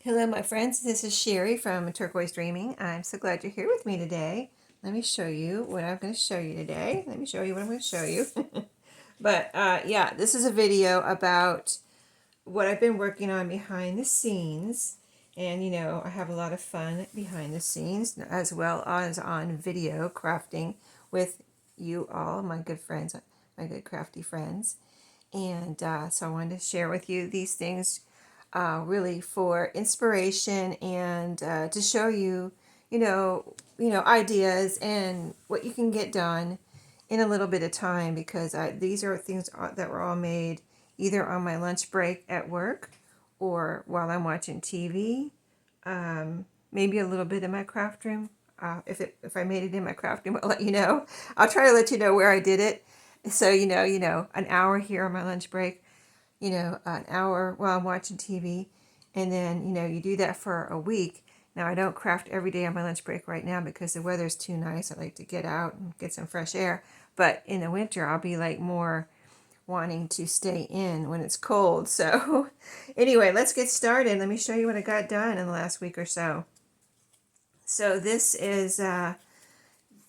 Hello, my friends. This is Sheree from Turquoise Dreaming. I'm so glad you're here with me today. Let me show you what I'm going to show you today. Let me show you what I'm going to show you. Yeah, this is a video about what I've been working on behind the scenes. And, I have a lot of fun behind the scenes as well as on video crafting with you all, my good friends, my good crafty friends. And so I wanted to share with you these things really for inspiration and to show you, ideas and what you can get done in a little bit of time because these are things that were all made either on my lunch break at work or while I'm watching TV, maybe a little bit in my craft room. If I made it in my craft room, I'll let you know. I'll try to let you know where I did it. So an hour here on my lunch break, an hour while I'm watching TV, and then you do that for a week. Now I don't craft every day on my lunch break right now because the weather's too nice. I like to get out and get some fresh air. But in the winter, I'll be like more wanting to stay in when it's cold. So anyway, let's get started. Let me show you what I got done in the last week or so. So this is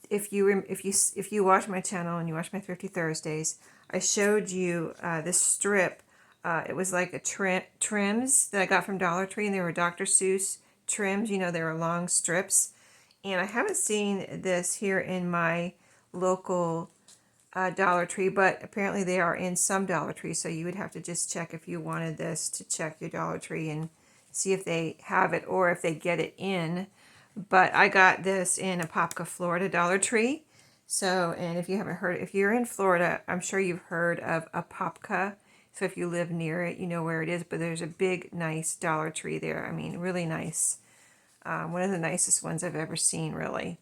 if you watch my channel and you watch my Thrifty Thursdays, I showed you this strip. It was like a trims that I got from Dollar Tree, and they were Dr. Seuss trims. They were long strips. And I haven't seen this here in my local Dollar Tree, but apparently they are in some Dollar Tree. So you would have to just check if you wanted this to check your Dollar Tree and see if they have it or if they get it in. But I got this in Apopka, Florida Dollar Tree. So, and if you haven't heard, if you're in Florida, I'm sure you've heard of Apopka. So if you live near it, you know where it is. But there's a big, nice Dollar Tree there. I mean, really nice. One of the nicest ones I've ever seen, really.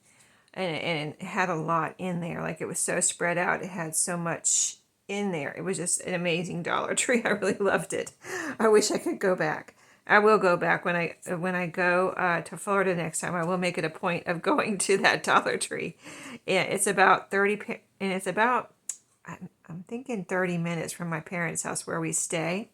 And it had a lot in there. Like it was so spread out. It had so much in there. It was just an amazing Dollar Tree. I really loved it. I wish I could go back. I will go back when I go to Florida next time. I will make it a point of going to that Dollar Tree. Yeah, it's about 30, and it's about I'm thinking 30 minutes from my parents' house where we stay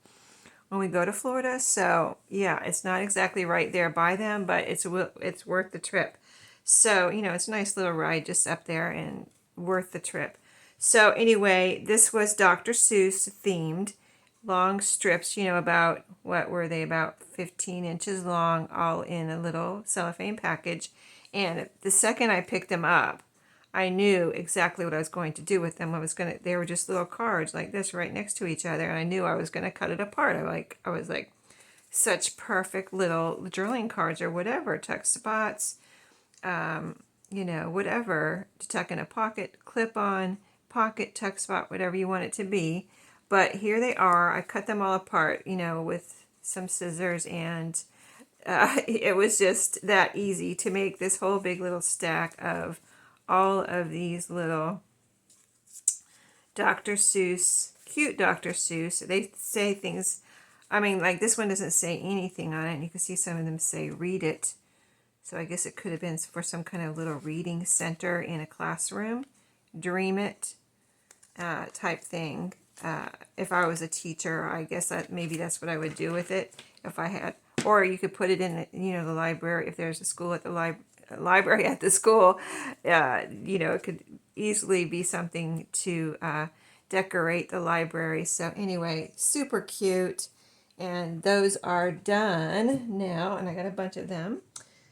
when we go to Florida. So yeah, it's not exactly right there by them, but it's worth the trip. So it's a nice little ride just up there and worth the trip. So anyway, this was Dr. Seuss themed long strips, about what were they, about 15 inches long, all in a little cellophane package. And the second I picked them up, I knew exactly what I was going to do with them. They were just little cards like this right next to each other, and I knew I was gonna cut it apart. I was like, such perfect little drilling cards or whatever, tuck spots, whatever to tuck in a pocket, clip on, pocket, tuck spot, whatever you want it to be. But here they are. I cut them all apart, with some scissors, and it was just that easy to make this whole big little stack of all of these little Dr. Seuss, cute Dr. Seuss. They say things, I mean, like this one doesn't say anything on it, and you can see some of them say read it. So I guess it could have been for some kind of little reading center in a classroom. Dream it type thing. If I was a teacher, I guess maybe that's what I would do with it if I had. Or you could put it in the library if there's a school at the library at the school. It could easily be something to decorate the library. So anyway, super cute. And those are done now, and I got a bunch of them.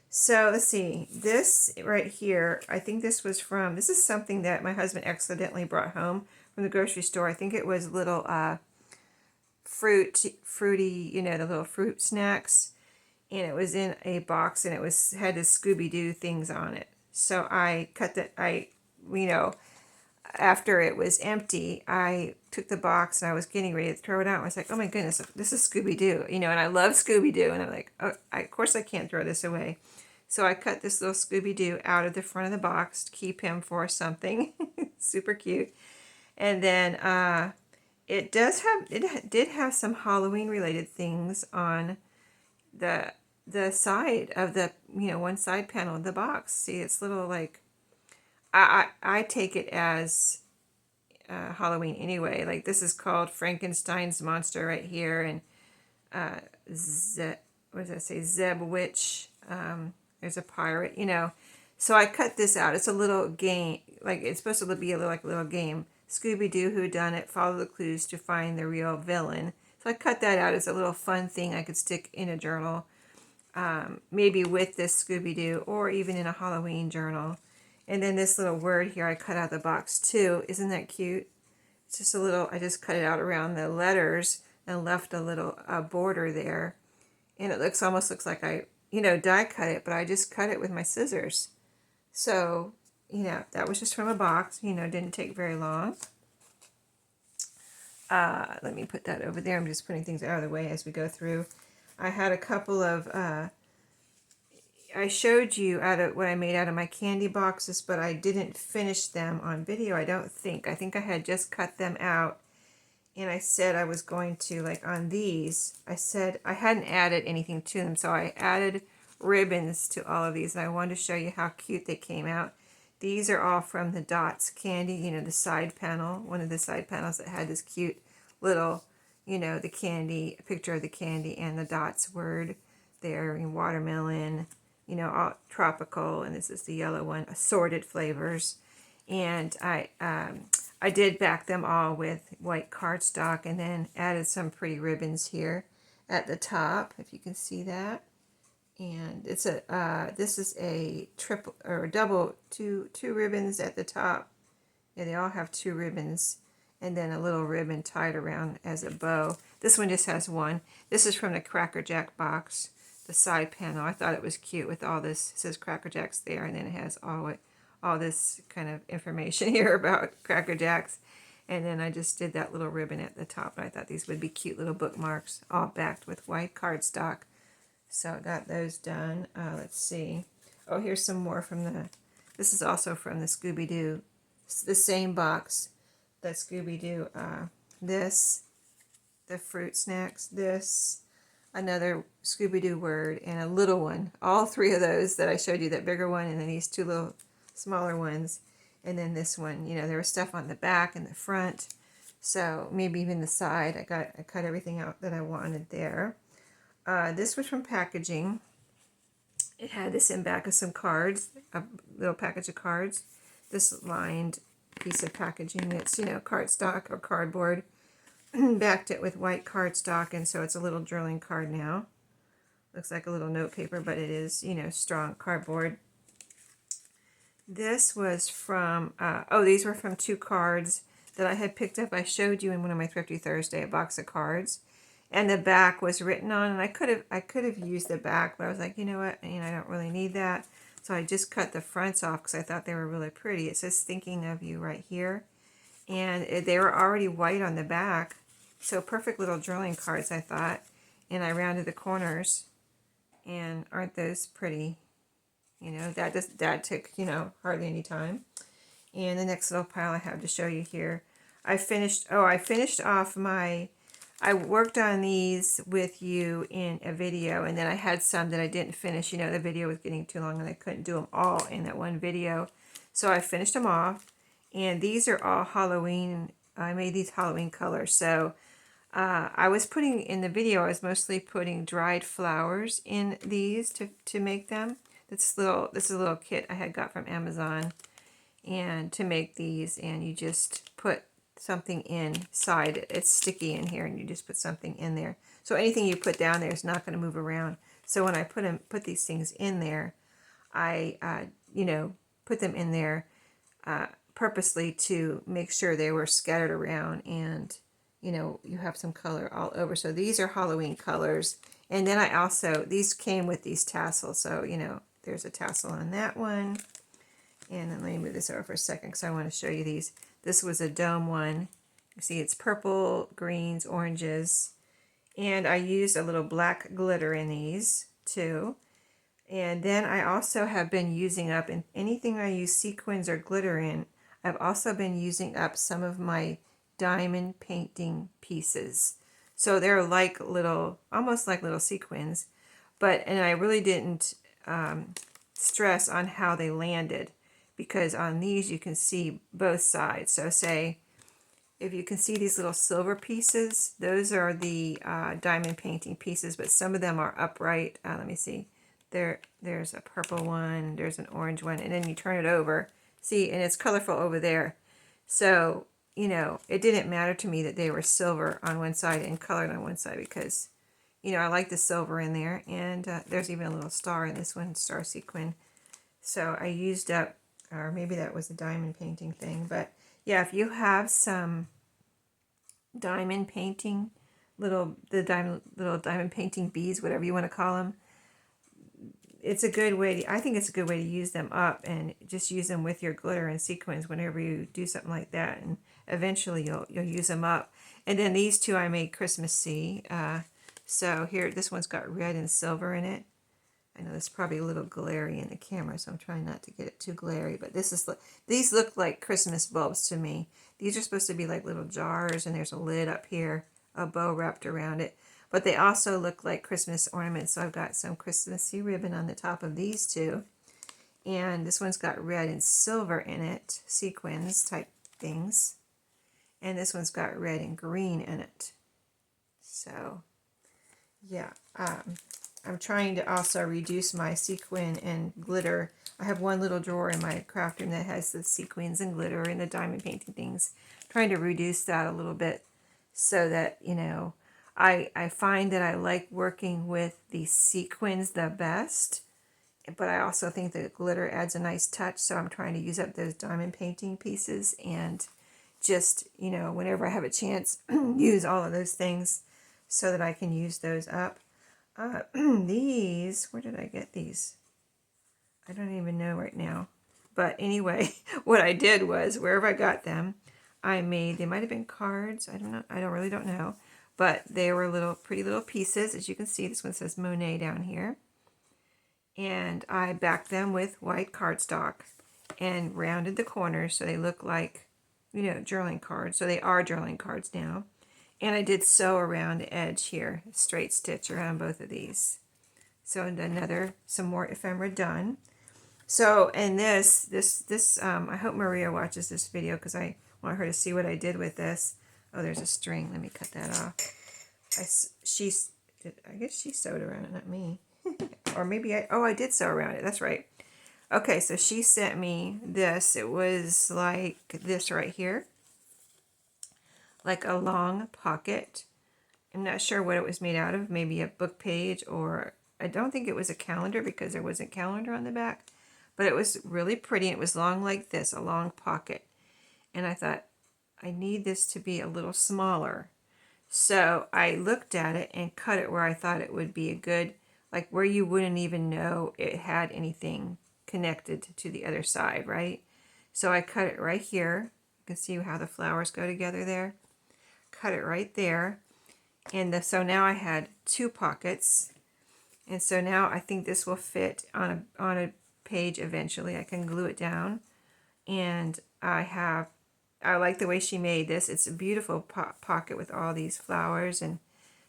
So let's see, this right here, I think this is something that my husband accidentally brought home from the grocery store. I think it was little fruity, the little fruit snacks. And it was in a box, and had the Scooby-Doo things on it. So I cut after it was empty, I took the box and I was getting ready to throw it out. I was like, oh my goodness, this is Scooby-Doo, and I love Scooby-Doo. And I'm like, oh, of course I can't throw this away. So I cut this little Scooby-Doo out of the front of the box to keep him for something. Super cute. And then it did have some Halloween related things on the side of the one side panel of the box. See, it's little like I take it as Halloween anyway. Like this is called Frankenstein's monster right here, and what does that say? Zeb Witch. There's a pirate, you know. So I cut this out. It's a little game, like it's supposed to be a little, like a little game. Scooby-Doo, who done it? Follow the clues to find the real villain. So I cut that out as a little fun thing I could stick in a journal, maybe with this Scooby-Doo, or even in a Halloween journal. And then this little word here I cut out of the box too. Isn't that cute? It's just a little, I just cut it out around the letters and left a little border there. And it almost looks like I, you know, die cut it, but I just cut it with my scissors. So, you know, that was just from a box, you know, didn't take very long. Let me put that over there. I'm just putting things out of the way as we go through. I had a couple of, I showed you out of what I made out of my candy boxes, but I didn't finish them on video, I don't think. I think I had just cut them out. And I said I was going to, like on these, I said I hadn't added anything to them. So I added ribbons to all of these. And I wanted to show you how cute they came out. These are all from the Dots candy, you know, the side panel. One of the side panels that had this cute little, you know, the candy, a picture of the candy and the Dots word there. And watermelon, you know, all tropical. And this is the yellow one, assorted flavors. And I did back them all with white cardstock and then added some pretty ribbons here at the top, if you can see that. And it's a this is a triple or double two ribbons at the top. Yeah, they all have 2 ribbons and then a little ribbon tied around as a bow. This one just has 1. This is from the Cracker Jack box, the side panel. I thought it was cute with all this. It says Cracker Jacks there, and then it has all this kind of information here about Cracker Jacks. And then I just did that little ribbon at the top. I thought these would be cute little bookmarks, all backed with white cardstock. So I got those done. Let's see. Oh, here's some more from this is also from the Scooby-Doo, the same box, the Scooby-Doo, this, the fruit snacks, this, another Scooby-Doo word, and a little one. All 3 of those that I showed you, that bigger one, and then these 2 little smaller ones, and then this one. You know, there was stuff on the back and the front, so maybe even the side. I cut everything out that I wanted there. This was from packaging. It had this in back of some cards, a little package of cards. This lined piece of packaging, it's, you know, cardstock or cardboard. Backed it with white cardstock, and so it's a little drilling card now. Looks like a little note paper, but it is, you know, strong cardboard. This was from, these were from 2 cards that I had picked up. I showed you in one of my Thrifty Thursday, a box of cards. And the back was written on, and I could have used the back, but I was like, you know what, I don't really need that. So I just cut the fronts off because I thought they were really pretty. It says thinking of you right here. And they were already white on the back. So perfect little drilling cards, I thought. And I rounded the corners. And aren't those pretty? You know, that took, you know, hardly any time. And the next little pile I have to show you here. I finished off I worked on these with you in a video, and then I had some that I didn't finish. You know, the video was getting too long and I couldn't do them all in that one video. So I finished them off, and these are all Halloween. I made these Halloween colors. So I was putting, in the video, I was mostly putting dried flowers in these to make them. This is a little kit I had got from Amazon, and to make these, and you just put something inside. It's sticky in here, and you just put something in there. So anything you put down there is not going to move around. So when I put these things in there, I you know, put them in there purposely to make sure they were scattered around, and you know, you have some color all over. So these are Halloween colors. And then these came with these tassels. So, you know, there's a tassel on that one. And then let me move this over for a second because I want to show you these. This was a dome one. You see it's purple, greens, oranges. And I used a little black glitter in these too. And then I also have been using up, in anything I use sequins or glitter in, I've also been using up some of my diamond painting pieces. So they're like little, almost like little sequins. And I really didn't stress on how they landed, because on these you can see both sides. So say if you can see these little silver pieces, those are the diamond painting pieces, but some of them are upright. Let me see. There's a purple one, there's an orange one, and then you turn it over. See, and it's colorful over there. So, you know, it didn't matter to me that they were silver on one side and colored on one side because, you know, I like the silver in there. And there's even a little star in this one, star sequin. So I used up, or maybe that was a diamond painting thing, but yeah, if you have some diamond painting, little diamond painting beads, whatever you want to call them, it's a good way to, I think it's a good way to use them up and just use them with your glitter and sequins whenever you do something like that, and eventually you'll use them up. And then these two I made Christmassy. So here, this one's got red and silver in it. I know it's probably a little glary in the camera, so I'm trying not to get it too glary, but these look like Christmas bulbs to me. These are supposed to be like little jars, and there's a lid up here, a bow wrapped around it. But they also look like Christmas ornaments, so I've got some Christmassy ribbon on the top of these two. And this one's got red and silver in it, sequins type things. And this one's got red and green in it. So, yeah. I'm trying to also reduce my sequin and glitter. I have one little drawer in my craft room that has the sequins and glitter and the diamond painting things. I'm trying to reduce that a little bit so that, you know, I find that I like working with the sequins the best, but I also think that glitter adds a nice touch, so I'm trying to use up those diamond painting pieces and just, you know, whenever I have a chance, use all of those things so that I can use those up. These, where did I get these? I don't even know right now. But anyway, what I did was, wherever I got them, I made, they might have been cards. I don't know. I really don't know. But they were little, pretty little pieces. As you can see, this one says Monet down here. And I backed them with white cardstock and rounded the corners so they look like, you know, journaling cards. So they are journaling cards now. And I did sew around the edge here, straight stitch around both of these. So some more ephemera done. So, and this, I hope Maria watches this video because I want her to see what I did with this. Oh, there's a string. Let me cut that off. I guess she sewed around it, not me. Or maybe I did sew around it. That's right. Okay, so she sent me this. It was like this right here. Like a long pocket. I'm not sure what it was made out of. Maybe a book page, or I don't think it was a calendar because there wasn't a calendar on the back. But it was really pretty. It was long like this, a long pocket. And I thought, I need this to be a little smaller. So I looked at it and cut it where I thought it would be a good, like where you wouldn't even know it had anything connected to the other side, right? So I cut it right here. You can see how the flowers go together there. Cut it right there. And so now I had two pockets. And so now I think this will fit on a page eventually. I can glue it down. And I like the way she made this. It's a beautiful pocket with all these flowers, and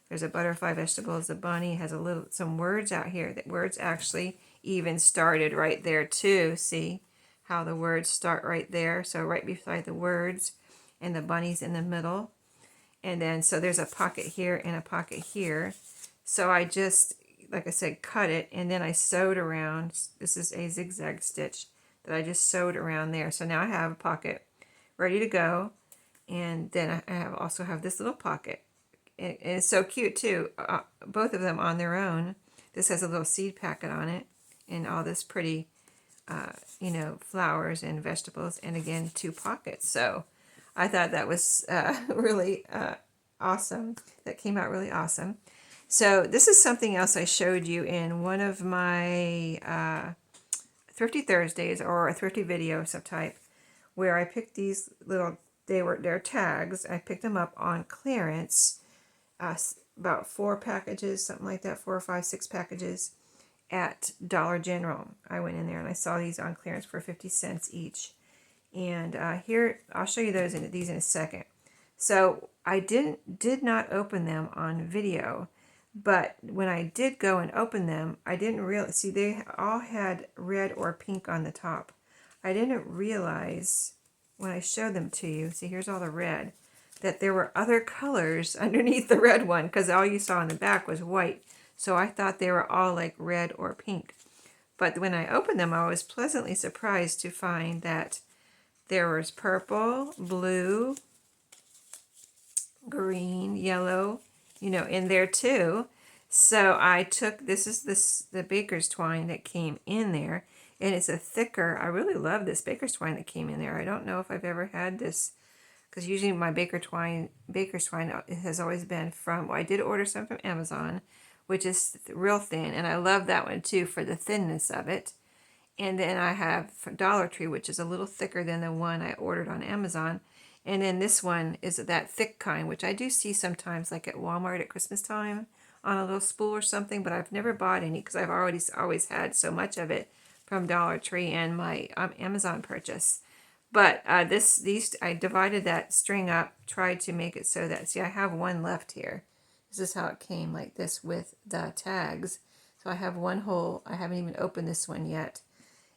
there's a butterfly, vegetables, the bunny has some words out here. That words actually even started right there too. See how the words start right there? So right beside the words, and the bunny's in the middle. And then, so there's a pocket here and a pocket here. So I just, like I said, cut it, and then I sewed around. This is a zigzag stitch that I just sewed around there. So now I have a pocket ready to go. And then I also have this little pocket. And it's so cute too. Both of them on their own. This has a little seed packet on it, and all this pretty, you know, flowers and vegetables. And again, two pockets. So I thought that was really awesome. That came out really awesome. So this is something else I showed you in one of my Thrifty Thursdays, or a thrifty video of some type, where I picked these little, they're tags. I picked them up on clearance, about 4 packages, something like that, 4 or 5, 6 packages at Dollar General. I went in there and I saw these on clearance for 50 cents each. And here, I'll show you these in a second. So I did not open them on video, but when I did go and open them, I didn't realize, see, they all had red or pink on the top. I didn't realize when I showed them to you, see, here's all the red. that there were other colors underneath the red one, because all you saw in the back was white. So I thought they were all like red or pink. But when I opened them, I was pleasantly surprised to find that there was purple, blue, green, yellow, in there too. So I took, this is the baker's twine that came in there, and it's a thicker, I really love this baker's twine that came in there. I don't know if I've ever had this, because usually my baker's twine has always been from, well, I did order some from Amazon, which is real thin, and I love that one too for the thinness of it. And then I have Dollar Tree, which is a little thicker than the one I ordered on Amazon. And then this one is that thick kind, which I do see sometimes like at Walmart at Christmas time on a little spool or something, but I've never bought any because I've always had so much of it from Dollar Tree and my Amazon purchase. But these I divided that string up, tried to make it so that, see, I have one left here. This is how it came, like this with the tags. So I have one whole, I haven't even opened this one yet.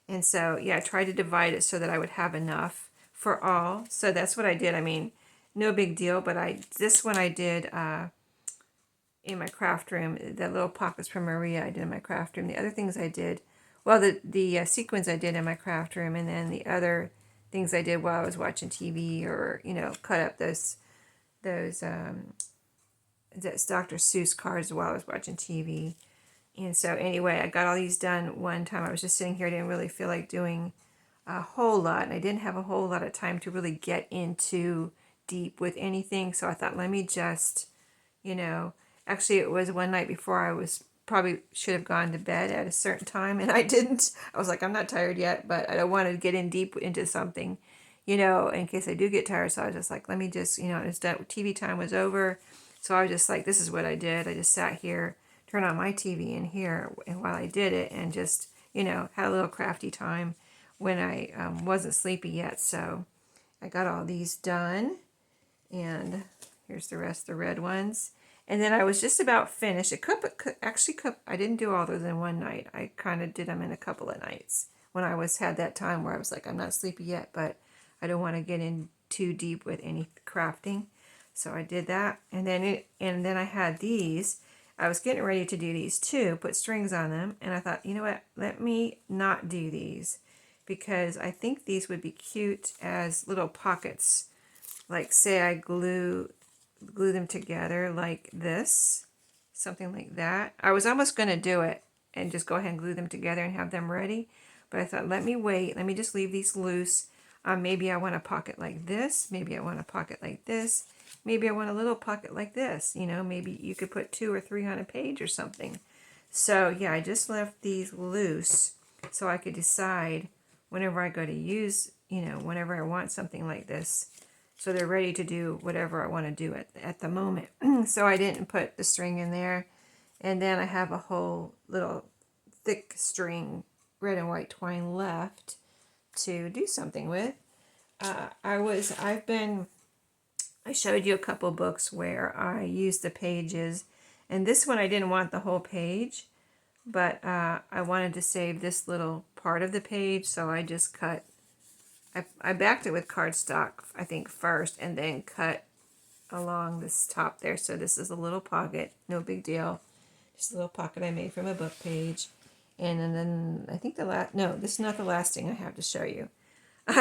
And so, yeah, I tried to divide it so that I would have enough for all. So that's what I did. I mean, no big deal, but this one I did in my craft room. The little pockets from Maria I did in my craft room. The other things I did, well, the sequins I did in my craft room, and then the other things I did while I was watching TV, or, cut up those that's Dr. Seuss cards while I was watching TV. And so anyway, I got all these done one time. I was just sitting here, didn't really feel like doing a whole lot, and I didn't have a whole lot of time to really get into deep with anything. So I thought, let me just, actually it was one night before I was probably should have gone to bed at a certain time, and I didn't. I was like, I'm not tired yet, but I don't want to get in deep into something, in case I do get tired. So I was just like, let me just, it's done. TV time was over. So I was just like, this is what I did. I just sat here, turned on my TV in here, and while I did it, and just, had a little crafty time when I wasn't sleepy yet. So I got all these done, and here's the rest of the red ones. And then I was just about finished. I didn't do all those in one night. I kind of did them in a couple of nights when I had that time where I was like, I'm not sleepy yet, but I don't want to get in too deep with any crafting. So I did that, and then I had these. I was getting ready to do these too, put strings on them, and I thought, you know what, let me not do these, because I think these would be cute as little pockets. Like, say I glue them together like this, something like that. I was almost going to do it and just go ahead and glue them together and have them ready, but I thought, let me wait, let me just leave these loose. Maybe I want a pocket like this, maybe I want a pocket like this, maybe I want a little pocket like this, maybe you could put 2 or 3 on a page or something. So yeah, I just left these loose so I could decide whenever I go to use, whenever I want something like this. So they're ready to do whatever I want to do at the moment. So I didn't put the string in there. And then I have a whole little thick string, red and white twine left to do something with. I showed you a couple books where I used the pages, and this one I didn't want the whole page, but I wanted to save this little part of the page, so I just cut, I backed it with cardstock, I think, first, and then cut along this top there. So this is a little pocket, no big deal, just a little pocket I made from a book page. And then I think this is not the last thing I have to show you.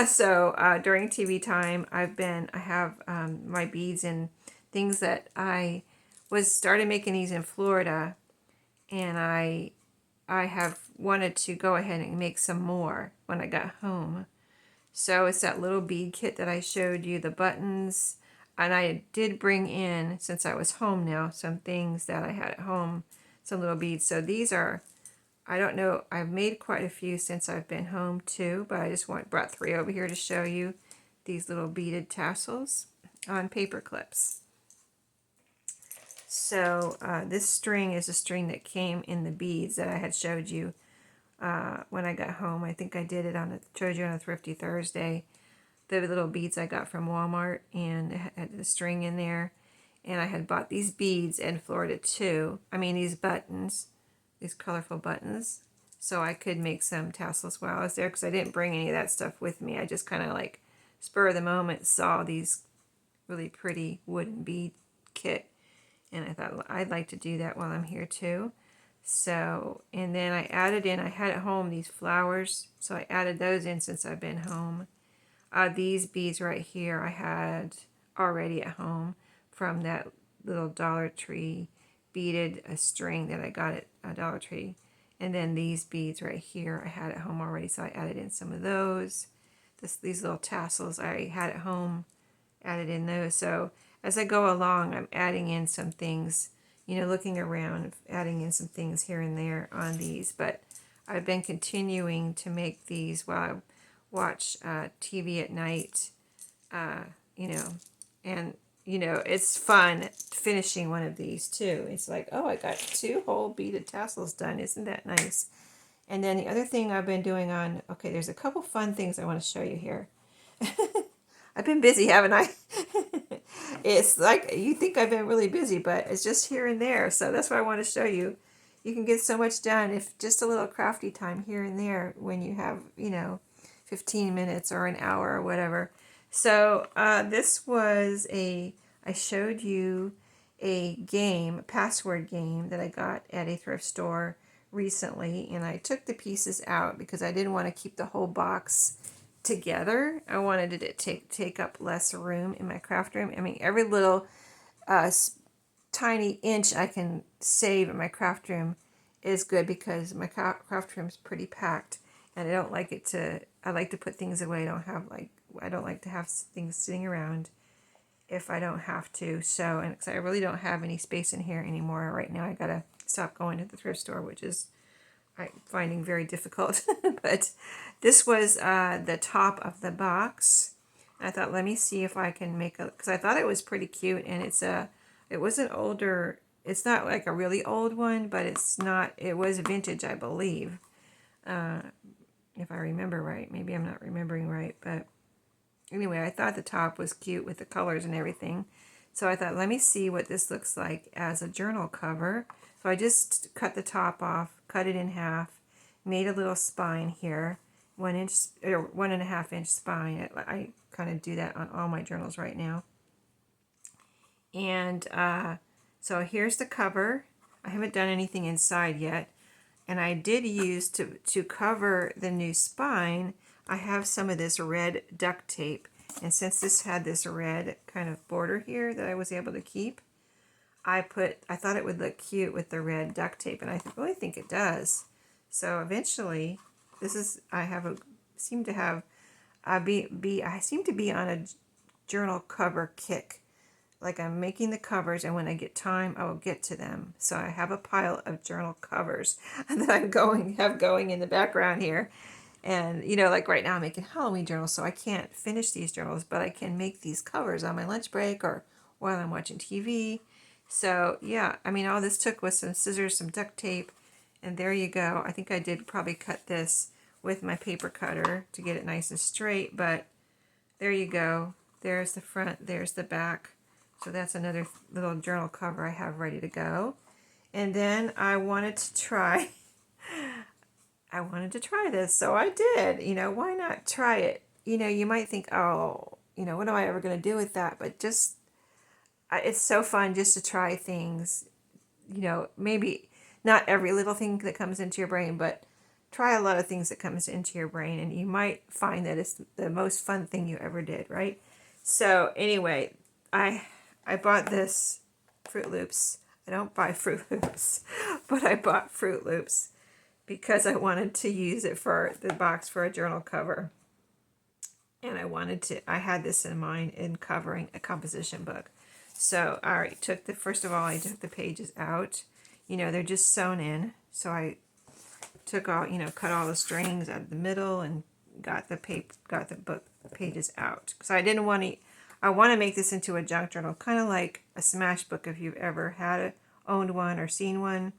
So during TV time, I have my beads and things that I started making these in Florida, and I have wanted to go ahead and make some more when I got home. So it's that little bead kit that I showed you, the buttons, and I did bring in, since I was home now, some things that I had at home, some little beads. So these are, I don't know, I've made quite a few since I've been home too, but I just brought 3 over here to show you these little beaded tassels on paper clips. So this string is a string that came in the beads that I had showed you when I got home. I think I did it showed you on a Thrifty Thursday. The little beads I got from Walmart, and it had the string in there. And I had bought these beads in Florida too. I mean, these buttons, these colorful buttons, so I could make some tassels while I was there, because I didn't bring any of that stuff with me. I just kind of like spur of the moment saw these really pretty wooden bead kit. And I thought, well, I'd like to do that while I'm here too. So, and then I added in, I had at home these flowers, so I added those in since I've been home. These beads right here I had already at home from that little Dollar Tree beaded string that I got at Dollar Tree. And then these beads right here I had at home already, so I added in some of those. These little tassels I had at home, added in those. So as I go along, I'm adding in some things, looking around, adding in some things here and there on these. But I've been continuing to make these while I watch TV at night, you know, and it's fun finishing one of these too. It's like, oh, I got 2 whole beaded tassels done. Isn't that nice? And then the other thing I've been doing on, okay, there's a couple fun things I want to show you here. I've been busy, haven't I? It's like, you think I've been really busy, but it's just here and there. So that's what I want to show you. You can get so much done if just a little crafty time here and there when you have, 15 minutes or an hour or whatever. So this was I showed you a password game that I got at a thrift store recently, and I took the pieces out because I didn't want to keep the whole box together. I wanted it to take up less room in my craft room. I mean, every little tiny inch I can save in my craft room is good because my craft room is pretty packed, and I don't like it to. I like to put things away. I don't like to have things sitting around if I don't have to. So, and I really don't have any space in here anymore right now. I gotta stop going to the thrift store, which is I'm finding very difficult. But this was the top of the box. I thought, let me see if I can make because I thought it was pretty cute, and it was an older, it's not like a really old one, but it was vintage, I believe. If I remember right. Maybe I'm not remembering right, but anyway, I thought the top was cute with the colors and everything. So I thought, let me see what this looks like as a journal cover. So I just cut the top off, cut it in half, made a little spine here, 1 inch or 1.5 inch spine. I kind of do that on all my journals right now. And so here's the cover. I haven't done anything inside yet. And I did use to cover the new spine, I have some of this red duct tape. And since this had this red kind of border here that I was able to keep, I thought it would look cute with the red duct tape, and I really think it does. So eventually, I seem to be on a journal cover kick. Like I'm making the covers, and when I get time, I will get to them. So I have a pile of journal covers that I'm going in the background here. And, like right now I'm making Halloween journals, so I can't finish these journals, but I can make these covers on my lunch break or while I'm watching TV. So, yeah, I mean, all this took was some scissors, some duct tape, and there you go. I think I did probably cut this with my paper cutter to get it nice and straight, but there you go. There's the front, there's the back. So that's another little journal cover I have ready to go. And then I wanted to try this, so I did. Why not try it? You might think, oh, what am I ever going to do with that? But just, it's so fun just to try things. Maybe not every little thing that comes into your brain, but try a lot of things that comes into your brain, and you might find that it's the most fun thing you ever did, right? So anyway, I bought this Fruit Loops. I don't buy Fruit Loops, but I bought Fruit Loops because I wanted to use it for the box for a journal cover. And I had this in mind in covering a composition book. So I took the pages out. They're just sewn in. So I took all, cut all the strings out of the middle and got the book pages out. So I want to make this into a junk journal, kind of like a smash book if you've ever owned one or seen one.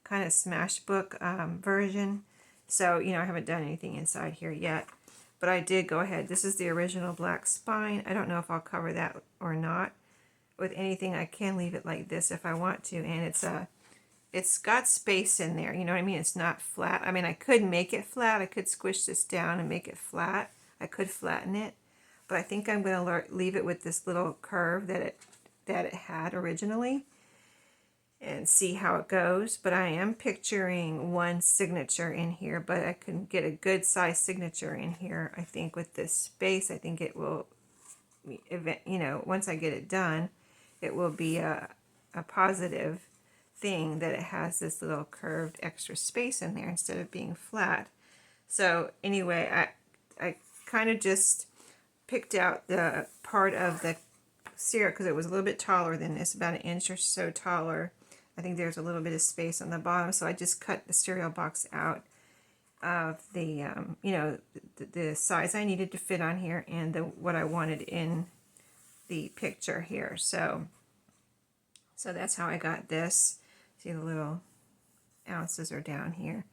Kind of smash book version. So, I haven't done anything inside here yet, but I did go ahead. This is the original black spine. I don't know if I'll cover that or not with anything. I can leave it like this if I want to, and it's got space in there. You know what I mean? It's not flat. I mean, I could make it flat. I could squish this down and make it flat. I could flatten it, but I think I'm going to leave it with this little curve that it had originally and see how it goes. But I am picturing one signature in here, but I can get a good size signature in here. I think with this space, I think it will, you know, once I get it done, it will be a positive thing that it has this little curved extra space in there instead of being flat. So anyway, I kind of just picked out the part of the cereal because it was a little bit taller than this, about an inch or so taller. I think there's a little bit of space on the bottom, so I just cut the cereal box out of the, you know, the size I needed to fit on here and what I wanted in the picture here. So that's how I got this. See, the little ounces are down here.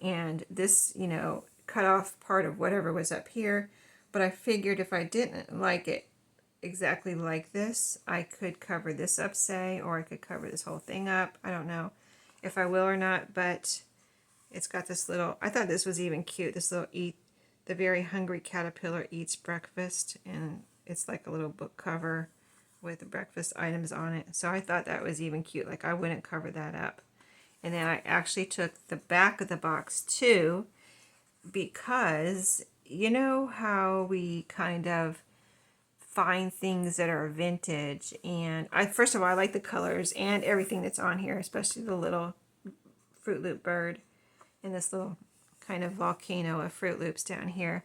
And this, you know, cut off part of whatever was up here, but I figured if I didn't like it exactly like this, I could cover this up, say, or I could cover this whole thing up. I don't know if I will or not, but it's got this little, I thought this was even cute, this little the very hungry caterpillar eats breakfast, and it's like a little book cover with breakfast items on it. So I thought that was even cute, like I wouldn't cover that up. And then I actually took the back of the box too, because you know how we kind of find things that are vintage, and first of all, I like the colors and everything that's on here, especially the little Fruit Loop bird and this little kind of volcano of Fruit Loops down here.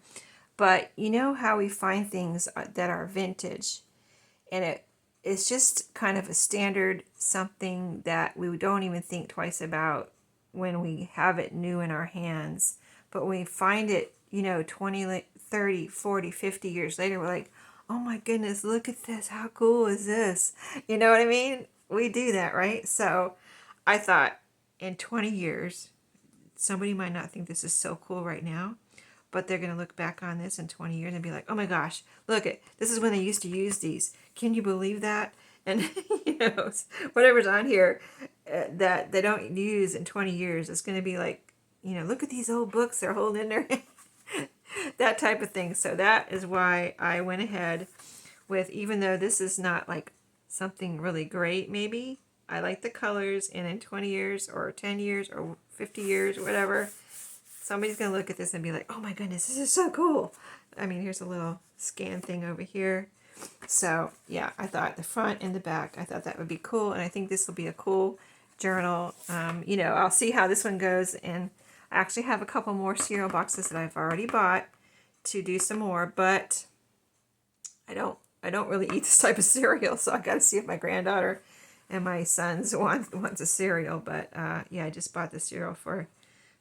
But you know how we find things that are vintage, and it's just kind of a standard, something that we don't even think twice about when we have it new in our hands. But when we find it, you know, 20, 30, 40, 50 years later, we're like, oh my goodness, look at this. How cool is this? You know what I mean? We do that, right? So I thought in 20 years, somebody might not think this is so cool right now, but they're going to look back on this in 20 years and be like, oh my gosh, look at this is when they used to use these. Can you believe that? And you know, whatever's on here that they don't use in 20 years, it's going to be like, you know, look at these old books they're holding in their that type of thing. So that is why I went ahead with, even though this is not like something really great, maybe I like the colors, and in 20 years or 10 years or 50 years or whatever, somebody's going to look at this and be like, oh my goodness, this is so cool. I mean, here's a little scan thing over here. So yeah, I thought the front and the back, I thought that would be cool. And I think this will be a cool journal. You know, I'll see how this one goes. And I actually have a couple more cereal boxes that I've already bought to do some more, but I don't really eat this type of cereal. So I got to see if my granddaughter and my sons wants a cereal. But yeah, I just bought the cereal for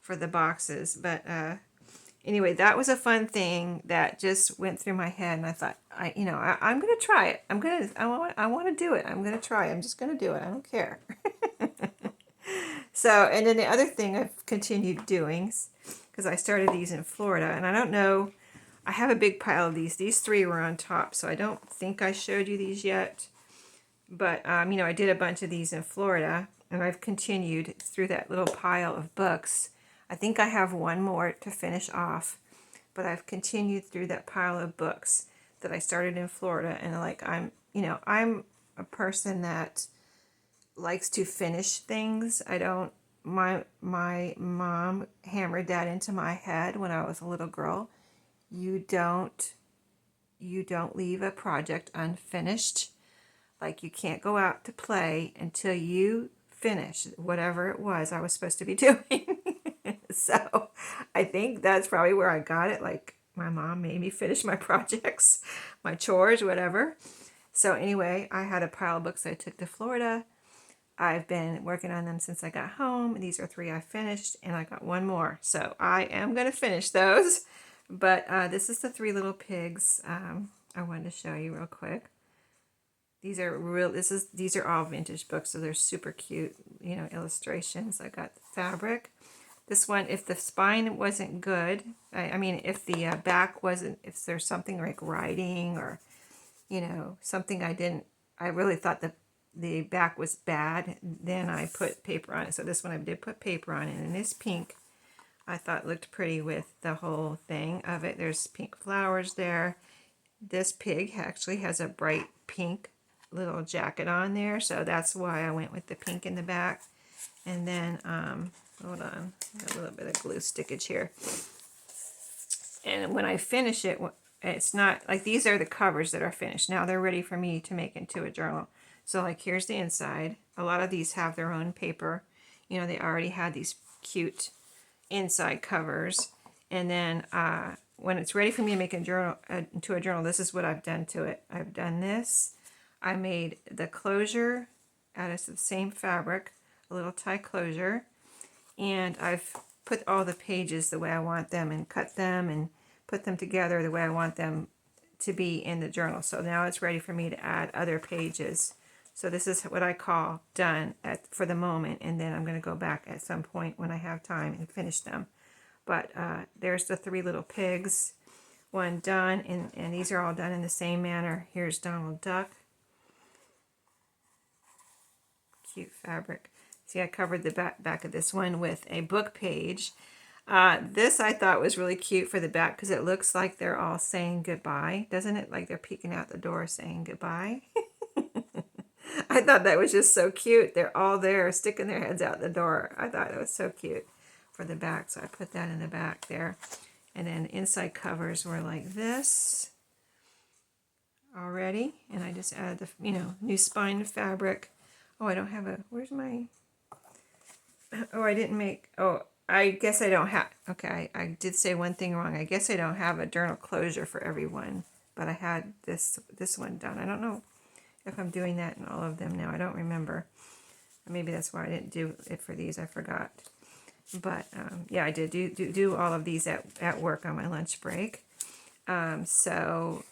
the boxes. But anyway, that was a fun thing that just went through my head, and I thought, I'm gonna try it. I want to do it. I'm gonna try. I'm just gonna do it. I don't care. So, and then the other thing I've continued doing, because I started these in Florida, and I don't know, I have a big pile of these. These three were on top, so I don't think I showed you these yet. But you know, I did a bunch of these in Florida, and I've continued through that little pile of books. I think I have one more to finish off, but I've continued through that pile of books that I started in Florida. And like, I'm a person that likes to finish things. My mom hammered that into my head when I was a little girl. You don't leave a project unfinished. Like, you can't go out to play until you finish whatever it was I was supposed to be doing. So I think that's probably where I got it. Like, my mom made me finish my projects, my chores, whatever. So anyway, I had a pile of books I took to Florida. I've been working on them since I got home. These are 3 I finished, and I got one more. So I am going to finish those. But this is the 3 Little Pigs. I wanted to show you real quick. These are all vintage books, so they're super cute, you know, illustrations. I got the fabric. This one, if the spine wasn't good, I mean, if the back wasn't, if there's something like writing or, you know, something I really thought the back was bad, then I put paper on it. So this one I did put paper on it, and this pink I thought looked pretty with the whole thing of it. There's pink flowers there. this pig actually has a bright pink little jacket on there, so that's why I went with the pink in the back. And then, hold on, a little bit of glue stickage here. And when I finish it, it's not, like these are the covers that are finished. Now they're ready for me to make into a journal. So like here's the inside. A lot of these have their own paper. You know, they already had these cute inside covers. And then when it's ready for me to make a journal, into a journal, this is what I've done to it. I've done this. I made the closure out of the same fabric, a little tie closure, and I've put all the pages the way I want them and cut them and put them together the way I want them to be in the journal. So now it's ready for me to add other pages. So this is what I call done for the moment, and then I'm going to go back at some point when I have time and finish them. But there's the 3 little pigs, one done, and these are all done in the same manner. Here's Donald Duck. Cute fabric. See, I covered the back of this one with a book page. This I thought was really cute for the back because it looks like they're all saying goodbye. Doesn't it? Like they're peeking out the door saying goodbye. I thought that was just so cute. They're all there sticking their heads out the door. I thought it was so cute for the back. So I put that in the back there. And then inside covers were like this already. And I just added the, you know, new spine fabric. Oh, I don't have a, where's my, oh, I didn't make, oh, I guess I don't have, okay, I did say one thing wrong. I guess I don't have a journal closure for everyone, but I had this one done. I don't know if I'm doing that in all of them now. I don't remember. Maybe that's why I didn't do it for these. I forgot. But yeah, I did do all of these at work on my lunch break. So,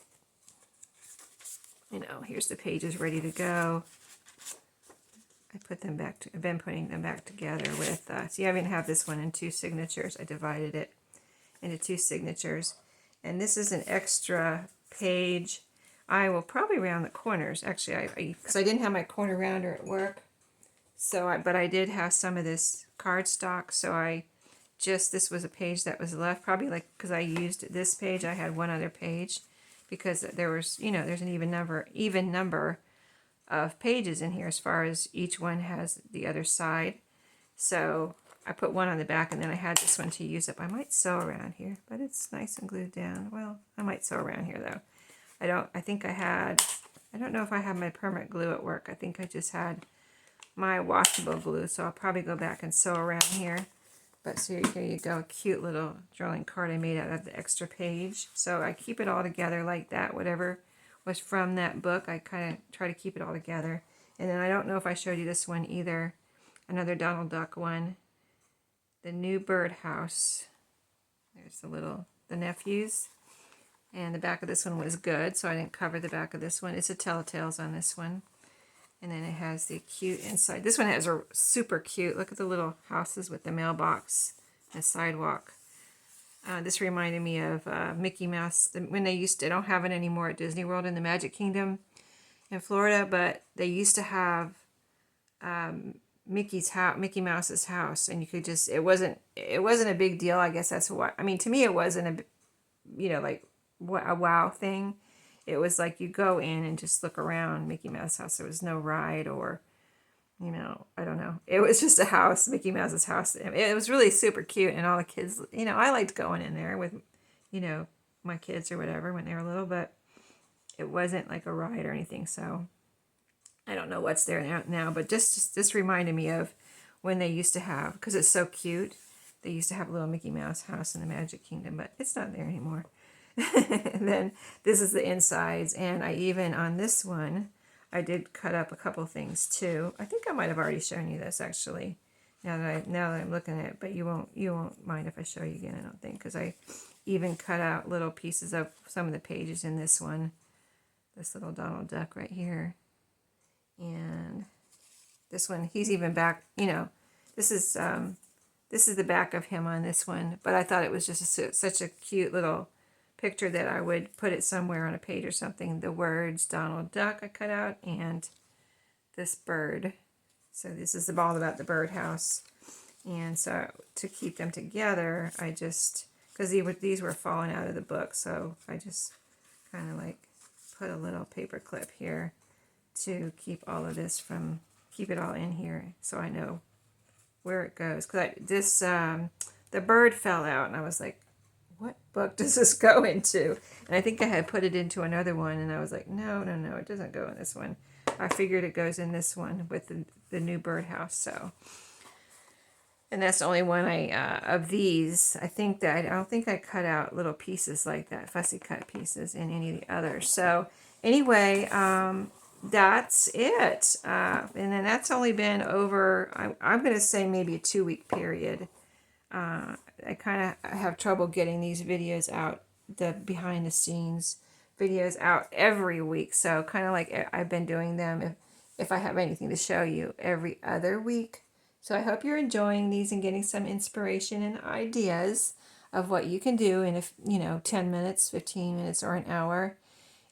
you know, here's the pages ready to go. I put them back, I've been putting them back together with, see, I even have this one in 2 signatures. I divided it into 2 signatures. And this is an extra page. I will probably round the corners. Actually, because I didn't have my corner rounder at work. So, but I did have some of this cardstock. So this was a page that was left. Probably like, because I used this page, I had one other page. Because there was, you know, there's an even number of pages in here as far as each one has the other side. So I put one on the back and then I had this one to use up. I might sew around here, but it's nice and glued down. Well, I might sew around here though. I don't know if I have my permanent glue at work. I think I just had my washable glue, so I'll probably go back and sew around here. But so here you go, a cute little journaling card I made out of the extra page. So I keep it all together like that, whatever was from that book. I kind of try to keep it all together. And then I don't know if I showed you this one either. Another Donald Duck one. The new birdhouse. There's the nephews. And the back of this one was good, so I didn't cover the back of this one. It's a Telltales on this one. And then it has the cute inside. This one has a super cute, look at the little houses with the mailbox and the sidewalk. This reminded me of Mickey Mouse. When they don't have it anymore at Disney World in the Magic Kingdom in Florida, but they used to have Mickey Mouse's house, and you could just, it wasn't a big deal. I guess that's why. I mean, to me, it wasn't like a wow thing. It was like you go in and just look around Mickey Mouse house. There was no ride or, I don't know. It was just a house, Mickey Mouse's house. It was really super cute, and all the kids, I liked going in there with, my kids or whatever when they were little, but it wasn't like a ride or anything. So I don't know what's there now, but just this reminded me of when they used to have, because it's so cute, they used to have a little Mickey Mouse house in the Magic Kingdom, but it's not there anymore. And then this is the insides, and I even on this one I did cut up a couple things too. I think I might have already shown you this actually. Now that I'm looking at it, but you won't mind if I show you again, I don't think, because I even cut out little pieces of some of the pages in this one. This little Donald Duck right here, and this one, he's even back. This is the back of him on this one, but I thought it was just such a cute little picture that I would put it somewhere on a page or something. The words Donald Duck I cut out, and this bird. So this is all about the birdhouse. And so to keep them together, I just, because these were falling out of the book, so I just kind of like put a little paper clip here to keep all of this from, keep it all in here so I know where it goes. Because the bird fell out and I was like, what book does this go into? And I think I had put it into another one and I was like, no, it doesn't go in this one. I figured it goes in this one with the new birdhouse. So, and that's the only one of these. I don't think I cut out little pieces like that, fussy cut pieces in any of the others. So anyway, that's it. And then that's only been over, I'm going to say maybe a 2-week period. I kind of have trouble getting these videos out, the behind the scenes videos out every week. So kind of like I've been doing them, if I have anything to show you, every other week. So I hope you're enjoying these and getting some inspiration and ideas of what you can do in 10 minutes, 15 minutes, or an hour,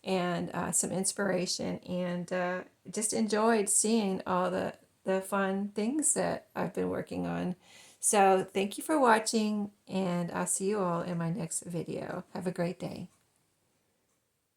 and some inspiration, and just enjoyed seeing all the fun things that I've been working on. So thank you for watching, and I'll see you all in my next video. Have a great day.